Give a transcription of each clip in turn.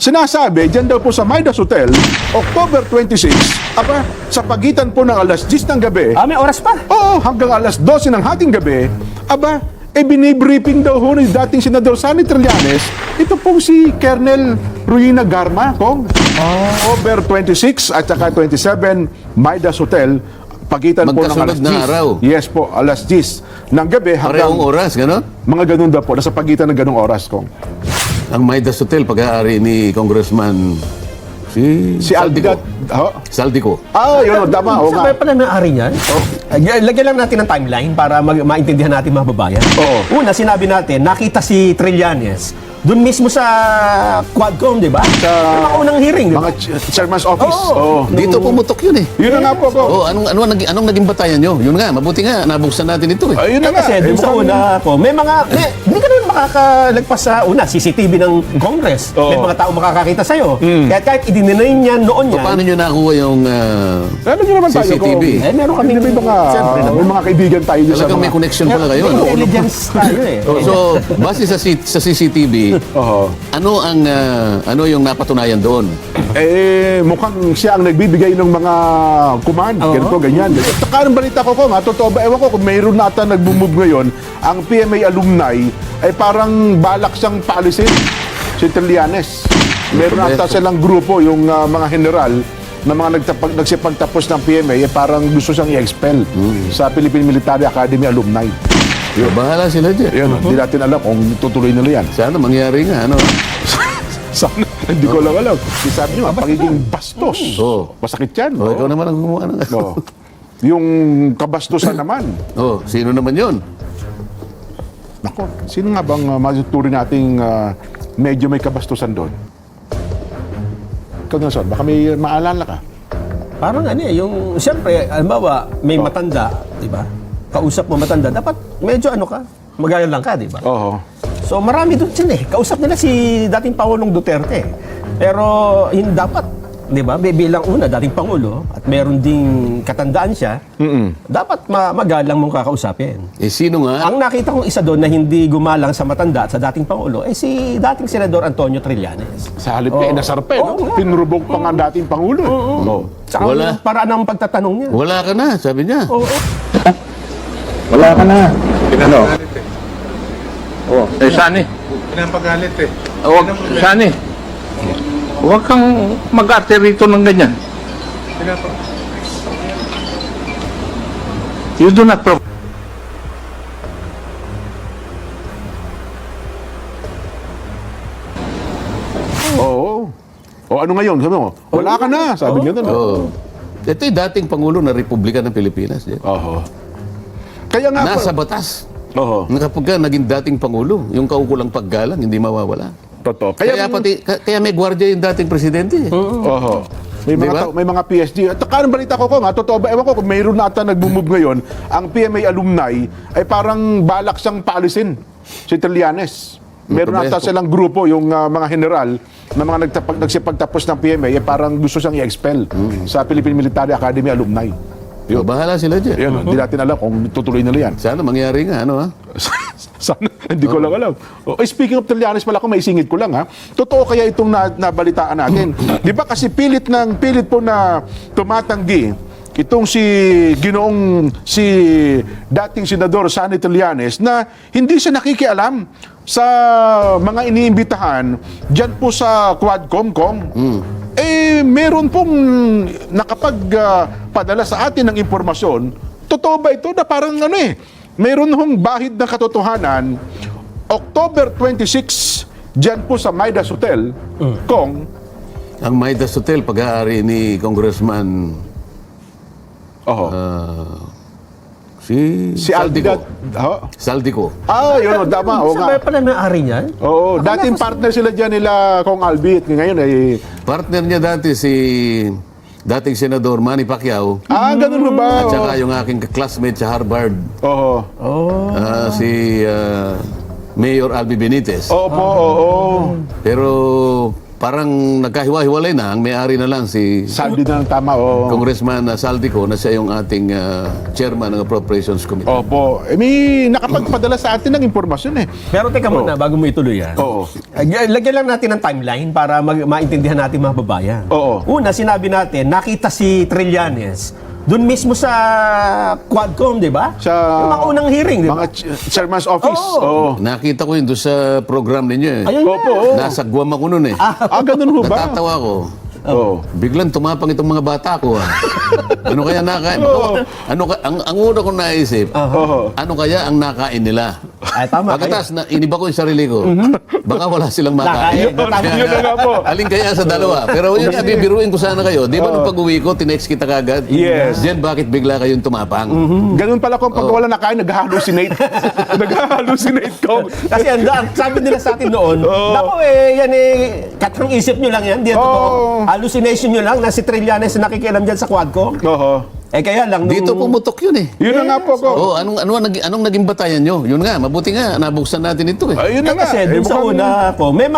Sinasabi, dyan daw po sa Midas Hotel, October 26, sa pagitan po ng alas 10 ng gabi, May oras pa. oo, hanggang alas 12 ng hating gabi, binibriefing daw ho ni dating Senador Sonny Trillanes, ito pong si Colonel Ruina Garma, Kong. October 26 at saka 27, Midas Hotel, pagitan po ng alas Magkasunod na 10. araw. Yes po, alas 10 ng gabi hanggang Parehong oras, gano'n? mga ganun daw po, nasa pagitan ng ganung oras, Kong. Ang Midas Hotel, pag-aari ni Congressman Si Aldigat, Saldico. yun, tama, oo nga. Sabay pala na-ari niyan. Lagyan lang natin ng timeline para maintindihan natin mga babayan. Oo. Una, sinabi natin, nakita si Trillanes doon mismo sa Quadcom, di ba? Sa mga unang hearing, di ba? Mga chairman's office. Oo. Dito pumutok yun eh. Yun na nga po, Kong. Oh, anong naging batayan nyo? Yun nga, mabuti nga, nabuksan natin ito eh. Ayun na nga. Kasi doon sa mukhang- una po, hindi ka naman makakalagpas sa una, CCTV ng Congress. Oo. May mga tao makakakita sa'yo. Kahit idinenay niya noon yan. Paano nyo nakuha yung Alam niyo naman tayo, CCTV? Kong. Meron kami May mga, siyempre naman. may mga kaibigan tayo dyan sa Talagang may mga... connection pala kayo. May no? intelligence tayo eh. So, base sa CCTV, Oo. ano yung napatunayan doon? Mukhang siya ang nagbibigay ng mga command. Ganito, ganyan. At saka ang balita ko, Kong, totoo ba? Ewan ko kung mayroon na ata nag-move ngayon, ang PMA alumni ay parang balak siyang paalisin si Trillanes. Meron ata silang grupo, yung mga general, na mga nagsipagtapos ng PMA, parang gusto siyang i-expel sa Philippine Military Academy alumni. Bahala sila dyan. Yun, hindi natin alam kung tutuloy nila yan. Sana mangyari nga, ano? Sana, hindi ko lang alam. Sabi niyo, pagiging bastos. Oo. Masakit yan. Oh, ikaw naman ang gumawa ng Oo. Yung kabastusan naman. Oh, sino naman yun? Nako, sino nga bang matuturing nating medyo may kabastusan doon? Ikaw na, Son, baka may maalala ka. Parang yung, siyempre, halimbawa, may matanda, di ba? Kausap mo matanda, dapat medyo magalang lang ka, di ba? Oo. So marami doon dyan Kausap nila si dating Pangulong Duterte. Pero hindi dapat, di ba? Bilang una, dating Pangulo, at meron ding katandaan siya, dapat magalang mong kakausapin. Sino nga? Ang nakita kong isa doon na hindi gumalang sa matanda at sa dating Pangulo, si dating Senador Antonio Trillanes. Sa halip kay nasarpe, no? nga. Pinrubog pa nga dating Pangulo. Oo. Saka Wala. yung paraan ng pagtatanong niya. Wala ka na, sabi niya. Oo. Wala ka na. Ano? Oh, Sani. Pinapagalit eh. Huwag, Sani. Huwag kang mag-arte rito ng ganyan. You do not provoke. Oo. O ano ngayon? Sabi mo, wala ka na. Sabi niya doon. Oh. Ito yung dating Pangulo ng Republika ng Pilipinas. Oo. Kaya nga Nasa po. batas. Oo. Na kapag ka naging dating Pangulo, yung kaukulang paggalang, hindi mawawala. Totoo. Kaya may gwardiya yung dating presidente. Oo. May mga, Diba? may mga PSG. At saka ang balita ko, Kong, totoo ba? Ewan ko kung mayroon na ata nag-move ngayon, ang PMA alumni ay parang balak siyang paalisin si Trillanes. Meron ata silang grupo, yung mga general, na mga nagsipagtapos ng PMA, ay parang gusto siyang i-expel sa Philippine Military Academy alumni. Oh, bahala sila dyan. Yun, hindi natin alam kung tutuloy nila yan. Sana mangyari nga, ano ha? Sana, hindi ko lang alam. Speaking of Trillanes pala, kung may singit ko lang ha, totoo kaya itong nabalitaan natin? Di ba kasi pilit po na tumatanggi itong si dating Senador Sonny Trillanes na hindi siya nakikialam sa mga iniimbitahan dyan po sa Quadcom, Kong. Meron pong nakapagpadala sa atin ng impormasyon. Totoo ba ito na parang meron hong bahid ng katotohanan, October 26, dyan po sa Midas Hotel, Kong. Ang Midas Hotel, pag-aari ni Congressman si Aldigat. Saldico. Yun, tama. Oo Sabay nga. pala na-ari niyan. Oo, dating partner sila dyan nila, Kong Albi. At ngayon ay... Partner niya dati si dating Senador Manny Pacquiao ganun ba? at saka yung aking classmate sa Harvard, Oo. si Mayor Albi Benitez. Opo, oo. Pero parang nagkahiwa-hiwalay na. Ang may-ari na lang si Sabi na ng tama, oo. Congressman Saldico na siya yung ating chairman ng Appropriations Committee. Opo. May nakapagpadala sa atin ng impormasyon eh. Pero teka muna, bago mo ituloy yan. Oo. Lagyan lang natin ng timeline para maintindihan natin mga babayan. Oo. Una, sinabi natin, nakita si Trillanes doon mismo sa Quadcom, di ba? Sa yung mga unang hearing, di ba? mga chairman's office. Oo. Oo. Nakita ko yun doon sa program ninyo eh. Ayun Opo, nga. oo. Nasa Guam ako noon eh. Ganun ho ba? Natatawa ko. Oo. Biglang tumapang itong mga bata ko. Ano kaya nakain? Ang una kong naisip, ano kaya ang nakain nila? Ay, tama. Pagkatas, iniba ko yung sarili ko. Baka wala silang makain. Nakain. Tama. Yun na nga po. Alin kaya sa dalawa? Pero yun nga, bibiruin ko sana kayo. Di ba nung pag-uwi ko, tinext kita kagad? Yes. Jen, bakit bigla kayong tumapang? Ganun pala kung pag wala nakain, nag-hallucinate. Nag-hallucinate ko. Kasi sabi nila sa atin noon, naku yan katang isip nyo lang yan, di totoo. Hallucination nyo lang na si Trillanes na nakikialam dyan sa Quadcom. Oo. Kaya lang, Dito pumutok yun eh. Yun na nga po ko. Oh, anong naging batayan nyo? Yun nga, mabuti nga, nabuksan natin ito eh. Ayun na nga. Kasi dun sa una ko, may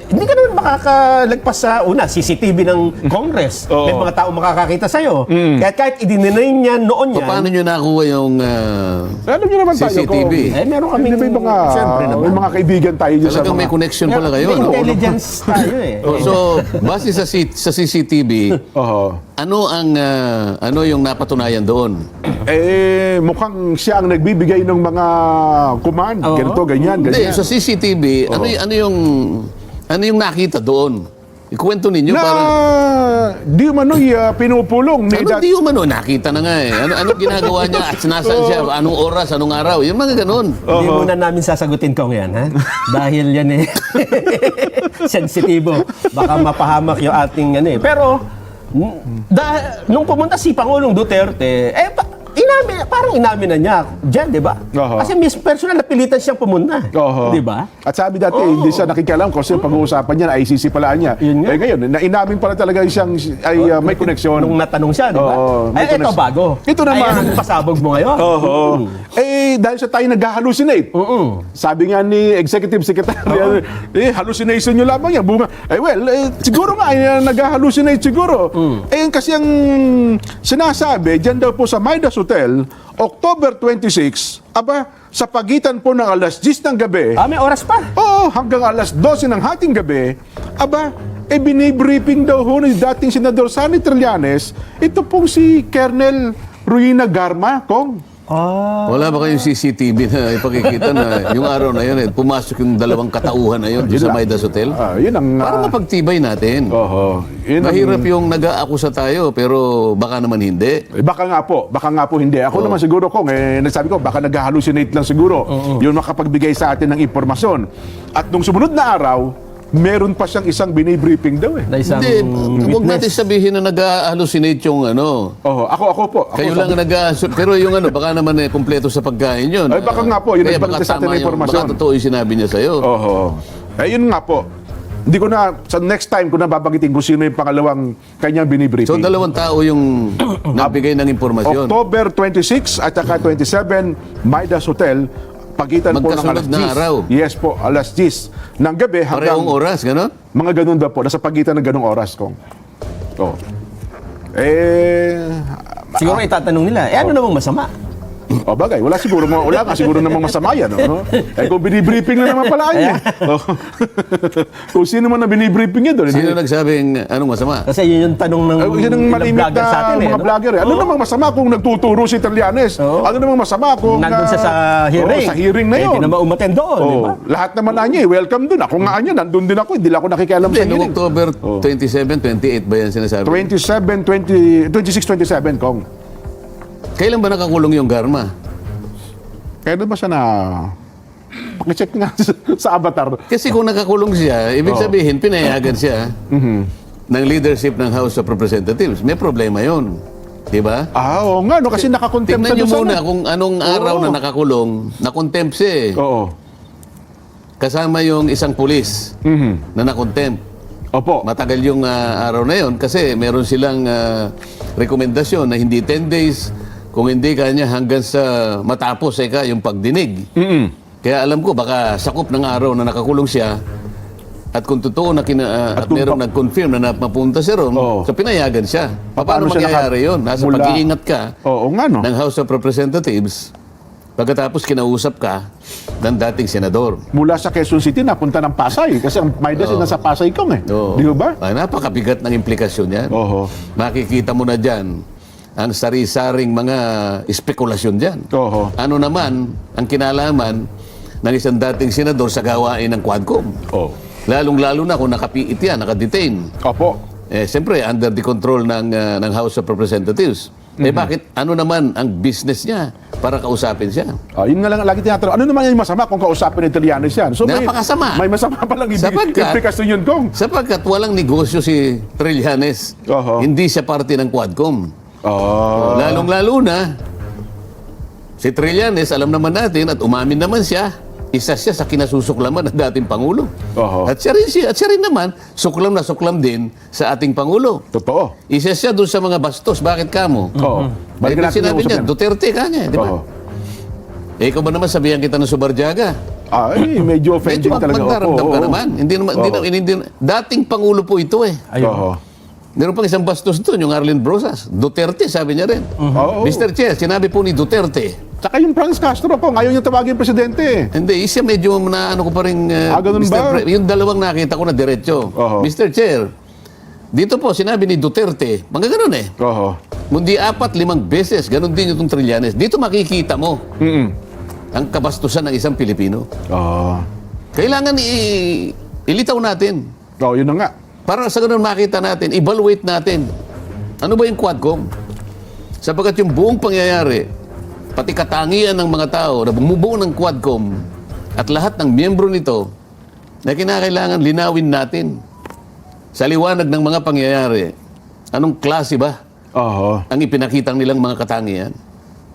hindi ka naman makakalagpas sa una, CCTV ng Congress. Oo. May mga tao makakakita sa'yo. Kahit i-deny niya noon yan. Paano nyo nakuha yung Alam niyo naman tayo CCTV? Meron kami May mga, siyempre naman. may mga kaibigan tayo dyan sa Talagang may mga... connection pala kayo. May No? intelligence tayo eh. Oh, so, base sa CCTV, Oo. ano yung napatunayan doon? Mukhang siya ang nagbibigay ng mga command. Oo. Ganito, ganyan, Hindi, ganyan. sa CCTV, ano yung nakita doon? Ikwento ninyo Na para... di umano'y pinupulong ni Ano di umano? Nakita na nga eh. Anong ginagawa niya? At nasaan siya? Anong oras? Anong araw? Yung mga ganun. Hindi muna namin sasagutin kong yan, ha? Dahil yan eh, sensitibo. Baka mapahamak yung ating ano eh. Pero, nung pumunta si Pangulong Duterte, parang inamin na niya dyan, di ba? Oo. Kasi personal napilitan siyang pumunta. Oo. Di ba? At sabi dati, hindi siya nakikialam kasi yung pag-uusapan niya, ICC palaan niya. Yun nga. Ngayon, inamin pala talaga siyang may koneksyon. Nung natanong siya, di ba? Oo, may Ito connection. bago. Ito naman. Ay, ang pasabog mo ngayon. Oo. Dahil sa tayo nag-hallucinate. Sabi nga ni Executive Secretary, hallucination nyo lamang yan. Bunga. Siguro nga, nag-hallucinate siguro. Kasi ang sinasabi, dyan daw po sa Midas Hotel, October 26, sa pagitan po ng alas 10 ng gabi, May oras pa. hanggang alas 12 ng hating gabi, binibriefing daw ho ni dating Senador Sani Trillanes, ito pong si Colonel Ruina Garma, Kong. Wala ba kayong CCTV na ipakikita na yung araw na yun, pumasok yung dalawang katauhan na yun sa Midas Hotel? Yun ang... Para mapagtibay natin. Yun ang- Mahirap yung nag-aakusa tayo, pero baka naman hindi. Baka nga po hindi. Ako naman siguro kung nagsabi ko, baka nag-hallucinate lang siguro. Yun makapagbigay sa atin ng impormasyon. At nung sumunod na araw, meron pa siyang isang binibriefing daw eh. Na isang Hindi, huwag natin witness. sabihin na nag-hallucinate yung ano. Ako po. Kayo lang ang pero yung ano, baka naman kumpleto sa pagkain yun. Ay, baka nga po, yun Kaya ang baka sa atin tama na impormasyon. Baka totoo yung sinabi niya sa'yo. Yun nga po. Hindi ko na, sa next time ko na babagitin kung sino yung pangalawang kanyang binibriefing. So, dalawang tao yung nagbigay ng impormasyon. October 26 at saka 27, Midas Hotel, pagitan po ng alas Magkasunod na 10. araw. Yes po, alas 10 ng gabi hanggang... Parehong oras, gano'n? Mga ganun daw po, nasa pagitan ng ganung oras kong. Siguro itatanong nila, ano namang masama? Bagay, wala nga siguro namang masama yan. No? Kung binibriefing na naman pala niya. Kung sino man na binibriefing niya doon. Sino nagsabing anong masama? Kasi yun yung tanong ng Yun ang ilang malimit vlogger na sa atin mga vlogger. Ano namang masama kung nagtuturo si Trillanes? Ano namang masama kung... nandun siya sa hearing. Sa hearing na yun. Hindi naman umattend doon, di ba? Lahat naman na niya, welcome doon. Ako nga niya, nandun din ako. Hindi lang ako nakikialam sa Hindi, noong hearing. October 27, 28 ba yan sinasabi? 26-27, Kong. Kailan ba nakakulong yung Garma? Kaya ba siya na... Pakicheck nga sa avatar. Kasi kung nakakulong siya, ibig sabihin, pinayagan siya ng leadership ng House of Representatives. May problema yon, di ba? Oo nga, no, kasi nakakontempt Tingnan niyo doon sa... muna kung anong araw na nakakulong, nakontempt siya eh. Oo. Kasama yung isang pulis na nakontempt. Opo. Matagal yung araw na yon kasi meron silang rekomendasyon na hindi 10 days, kung hindi kanya hanggang sa matapos yung pagdinig. Kaya alam ko, baka sakop ng araw na nakakulong siya At kung totoo na at kung merong nag-confirm na mapunta siya ron, Oo. so pinayagan siya. Paano Paano siya mangyayari yun? Nasa mula- pag-iingat ka Oo nga, no? ng House of Representatives, pagkatapos kinausap ka ng dating senador. Mula sa Quezon City, napunta ng Pasay. Kasi ang Maidas ay nasa Pasay kong eh. Oo. Di ba? Ay, napakabigat ng implikasyon yan. Oo. Makikita mo na dyan ang sari-saring mga espekulasyon dyan. Oo. Ano naman ang kinalaman ng isang dating senador sa gawain ng Quadcom? Oo. Lalong-lalo na kung nakapiit yan, nakadetain. Opo. Siyempre, under the control ng House of Representatives. Bakit? Ano naman ang business niya para kausapin siya? Yun nga lang lagi tinatanong. Ano naman yung masama kung kausapin ng Trillanes yan? So, Napakasama. May masama palang Sapagkat- implikasyon yun, Kong. Sapagkat walang negosyo si Trillanes. Oho. Hindi siya parte ng Quadcom. Oh. Lalong-lalo na, si Trillanes, alam naman natin at umamin naman siya, isa siya sa kinasusuklaman ng dating Pangulo. Oho. At siya rin naman, suklam na suklam din sa ating Pangulo. Totoo. Isa siya doon sa mga bastos. Bakit kamo? Oo. Balikan natin sinabi yung niya, usap yan. Duterte ka niya, di ba? Oo. Ikaw ba naman sabihan kita ng Subarjaga? Ay, medyo offending Medyo talaga. magdaramdam Opo, ka oo. naman. Hindi, dating Pangulo po ito eh. Oo. Meron pang isang bastos doon, yung Arlene Brosas. Duterte, sabi niya rin. Oo. Mr. Chair, sinabi po ni Duterte. Tsaka yung Franz Castro po, ngayon yung tawagin presidente. Hindi, isa medyo na ano ko pa rin, ganun ba? Yung dalawang nakita ko na diretso. Oho. Mr. Chair, dito po, sinabi ni Duterte, mga ganun eh. Oo. Mundi 4-5 beses, ganun din yung Trillanes. Dito makikita mo ang kabastusan ng isang Pilipino. Oo. Kailangan ilitaw natin. Oo, yun na nga. Para sa ganun makita natin, evaluate natin. Ano ba yung Quadcom? Sapagkat yung buong pangyayari, pati katangian ng mga tao na bumubuo ng Quadcom at lahat ng miyembro nito na kinakailangan linawin natin sa liwanag ng mga pangyayari. Anong klase ba Oo. ang ipinakitang nilang mga katangian?